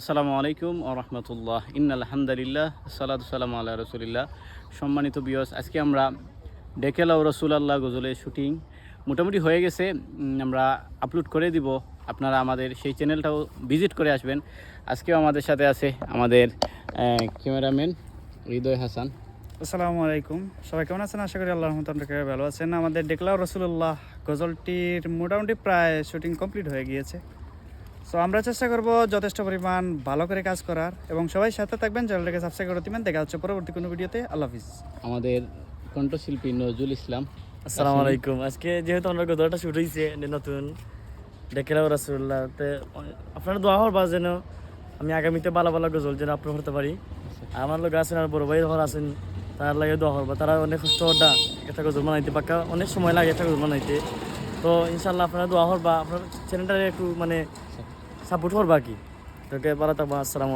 আসসালামু আলাইকুম ও রহমতুল্লাহ ইন্নাল হামদুলিল্লাহ সালাতু সালামু আলা রাসূলিল্লাহ। সম্মানিত ভিউয়ার্স, আজকে আমরা ডেকেলা ও রাসূলুল্লাহ গজলের শুটিং মোটামুটি হয়ে গেছে। আমরা আপলোড করে দিব, আপনারা আমাদের সেই চ্যানেলটাও ভিজিট করে আসবেন। আজকেও আমাদের সাথে আছে আমাদের ক্যামেরাম্যান হৃদয় হাসান। আসসালামু আলাইকুম, সবাই কেমন আছেন? আশা করি আল্লাহর রহমতে আপনারা ভালো আছেন। আমাদের ডেকলাও রাসূলুল্লাহ গজলটির মোটামুটি প্রায় শুটিং কমপ্লিট হয়ে গিয়েছে। সো আমরা চেষ্টা করব যথেষ্ট পরিমাণ ভালো করে কাজ করার, এবং সবাই সাথে থাকবেন, চ্যানেলটাকে সাবস্ক্রাইব করে দিবেন। দেখা হচ্ছে পরবর্তী কোনো ভিডিওতে। আল্লাহ হাফিজ। আমাদের কণ্ঠশিল্পী নজরুল ইসলাম। আসসালামু আলাইকুম। আজকে যেহেতু আমরা গজলটা শুট হয়েছে নতুন ডেকেলাও রাসূলুল্লাহ, আপনারা দোয়া করবা যেন আমি আগামীতে ভালো ভালো গজল যেন আপলোড করতে পারি। আমার লোক আছেন আর বড় ভাই যখন আছেন তার লাগে দোয়া করবা। তারা অনেক কষ্ট করটা একটা গজল বানাইতে, পাক্কা অনেক সময় লাগে একটা গজল বানাইতে। তো ইনশাল্লাহ আপনারা দোয়া করবা, আপনার চ্যানেলটা একটু সাপোর্ট করবা কি তোকে ভালো থাকবা। আসসালামু